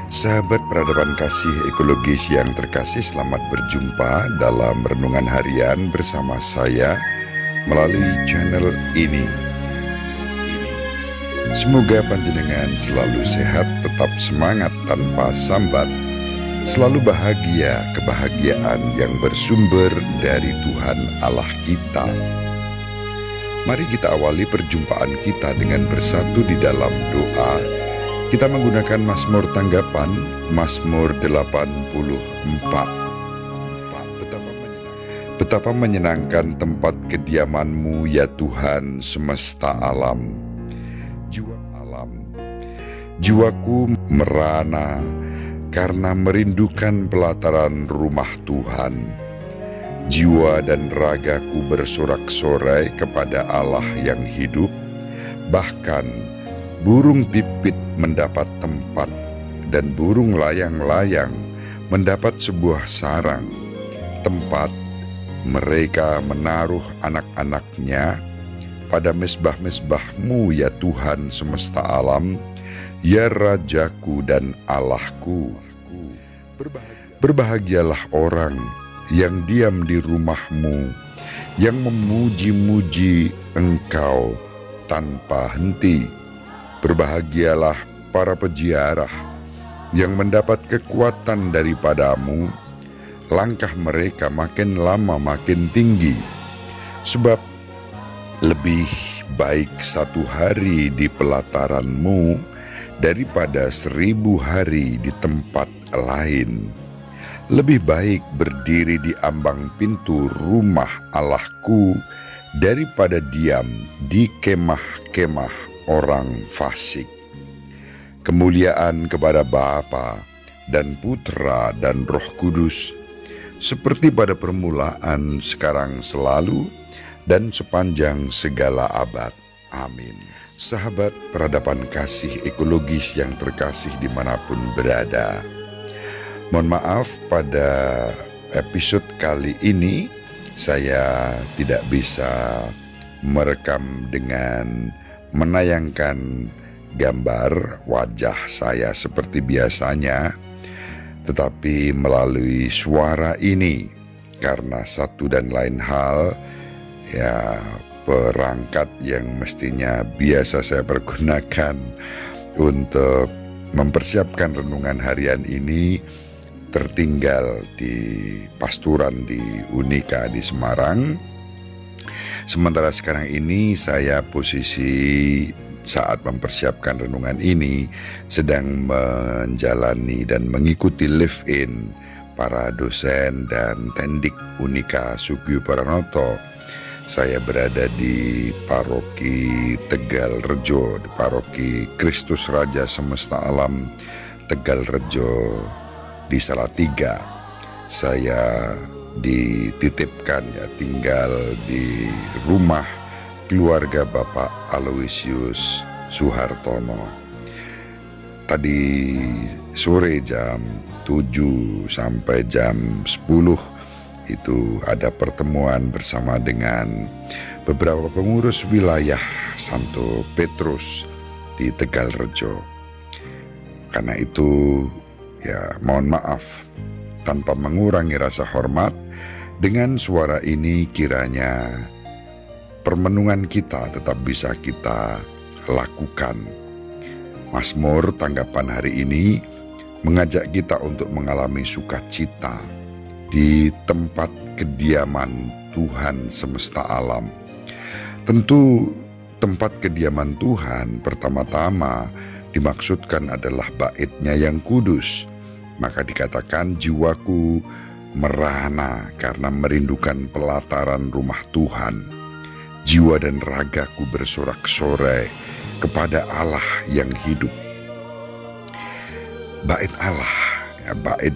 Sahabat peradaban kasih ekologis yang terkasih, selamat berjumpa dalam renungan harian bersama saya melalui channel ini. Semoga panjenengan selalu sehat, tetap semangat tanpa sambat, selalu bahagia, kebahagiaan yang bersumber dari Tuhan Allah kita. Mari kita awali perjumpaan kita dengan bersatu di dalam doa. Kita menggunakan Mazmur tanggapan, Mazmur 84. Betapa menyenangkan tempat kediaman-Mu ya Tuhan semesta alam. Jiwaku merana karena merindukan pelataran rumah Tuhan. Jiwa dan ragaku bersorak-sorai kepada Allah yang hidup. Bahkan burung pipit mendapat tempat dan burung layang-layang mendapat sebuah sarang, tempat mereka menaruh anak-anaknya. Pada mezbah-mezbah-Mu ya Tuhan semesta alam, ya Rajaku dan Allahku. Berbahagialah orang yang diam di rumah-Mu, yang memuji-muji Engkau tanpa henti. Berbahagialah para peziarah yang mendapat kekuatan daripada-Mu. Langkah mereka makin lama makin tinggi, sebab lebih baik 1 hari di pelataran-Mu daripada 1000 hari di tempat lain. Lebih baik berdiri di ambang pintu rumah Allahku daripada diam di kemah-kemah orang fasik. Kemuliaan kepada Bapa dan Putra dan Roh Kudus, seperti pada permulaan, sekarang, selalu, dan sepanjang segala abad. Amin. Sahabat peradaban kasih ekologis yang terkasih dimanapun berada, mohon maaf pada episode kali ini saya tidak bisa merekam dengan menayangkan gambar wajah saya seperti biasanya, tetapi melalui suara ini karena satu dan lain hal, ya, perangkat yang mestinya biasa saya pergunakan untuk mempersiapkan renungan harian ini tertinggal di pasturan di Unika di Semarang. Sementara sekarang ini saya posisi saat mempersiapkan renungan ini sedang menjalani dan mengikuti live-in para dosen dan tendik Unika Sugio Pranoto. Saya berada di Paroki Tegal Rejo, di Paroki Kristus Raja Semesta Alam Tegal Rejo di Salatiga. Saya dititipkan, ya, tinggal di rumah keluarga Bapak Aloysius Suhartono. Tadi sore jam 7 sampai jam 10 itu ada pertemuan bersama dengan beberapa pengurus wilayah Santo Petrus di Tegal Rejo. Karena itu, ya, mohon maaf, tanpa mengurangi rasa hormat, dengan suara ini kiranya permenungan kita tetap bisa kita lakukan. Mazmur tanggapan hari ini mengajak kita untuk mengalami sukacita di tempat kediaman Tuhan semesta alam. Tentu tempat kediaman Tuhan pertama-tama dimaksudkan adalah bait-Nya yang kudus. Maka dikatakan jiwaku merana karena merindukan pelataran rumah Tuhan. Jiwa dan ragaku bersorak-sorai kepada Allah yang hidup. Bait Allah, ya, bait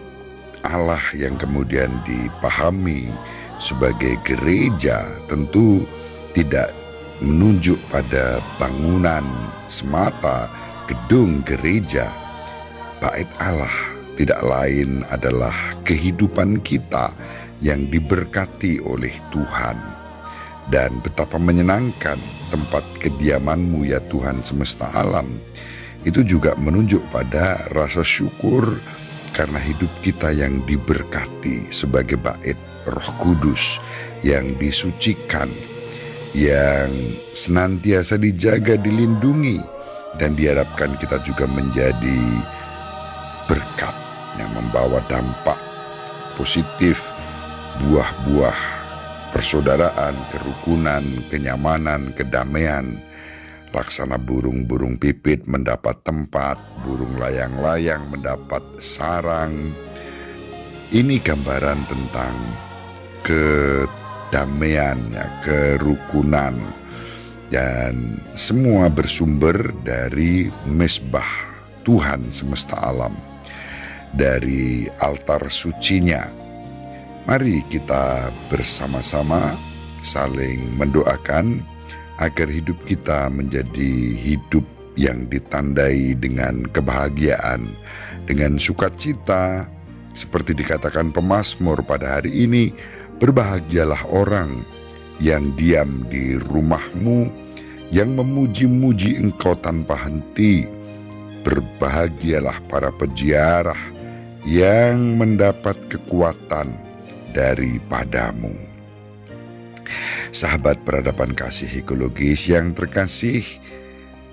Allah yang kemudian dipahami sebagai gereja tentu tidak menunjuk pada bangunan semata, gedung gereja. Bait Allah tidak lain adalah kehidupan kita yang diberkati oleh Tuhan. Dan betapa menyenangkan tempat kediaman-Mu ya Tuhan semesta alam, itu juga menunjuk pada rasa syukur karena hidup kita yang diberkati sebagai bait Roh Kudus yang disucikan, yang senantiasa dijaga, dilindungi, dan diharapkan kita juga menjadi berkat yang membawa dampak positif, buah-buah persaudaraan, kerukunan, kenyamanan, kedamaian. Laksana burung-burung pipit mendapat tempat, burung layang-layang mendapat sarang. Ini gambaran tentang kedamaian, kerukunan, dan semua bersumber dari mesbah Tuhan semesta alam, dari altar sucinya. Mari kita bersama-sama saling mendoakan agar hidup kita menjadi hidup yang ditandai dengan kebahagiaan, dengan sukacita. Seperti dikatakan pemazmur pada hari ini, berbahagialah orang yang diam di rumahmu, yang memuji-muji engkau tanpa henti. Berbahagialah para peziarah yang mendapat kekuatan daripadamu. Sahabat peradaban kasih ekologis yang terkasih,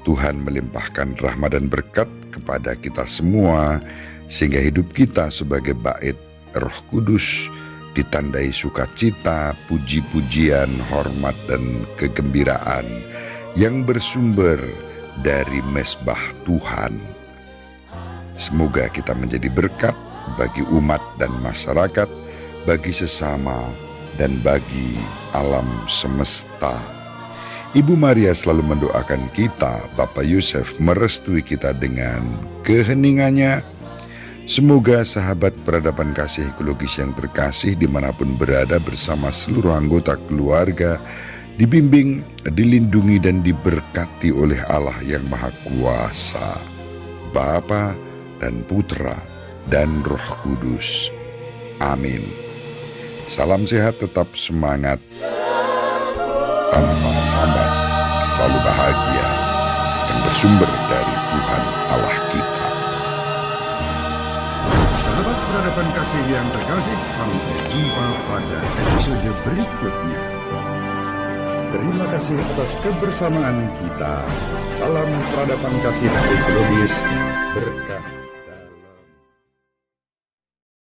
Tuhan melimpahkan rahmat dan berkat kepada kita semua, sehingga hidup kita sebagai bait Roh Kudus ditandai sukacita, puji-pujian, hormat, dan kegembiraan yang bersumber dari mesbah Tuhan. Semoga kita menjadi berkat bagi umat dan masyarakat, bagi sesama, dan bagi alam semesta. Ibu Maria selalu mendoakan kita, Bapak Yusuf merestui kita dengan keheningannya. Semoga sahabat peradaban kasih ekologis yang terkasih dimanapun berada bersama seluruh anggota keluarga, dibimbing, dilindungi, dan diberkati oleh Allah yang Maha Kuasa, Bapa dan Putra dan Roh Kudus. Amin. Salam sehat, tetap semangat, tanpa sabar, selalu bahagia, yang bersumber dari Tuhan Allah kita. Sahabat peradaban kasih yang terkasih, sampai jumpa pada episode berikutnya. Terima kasih atas kebersamaan kita. Salam peradaban kasih ekologis.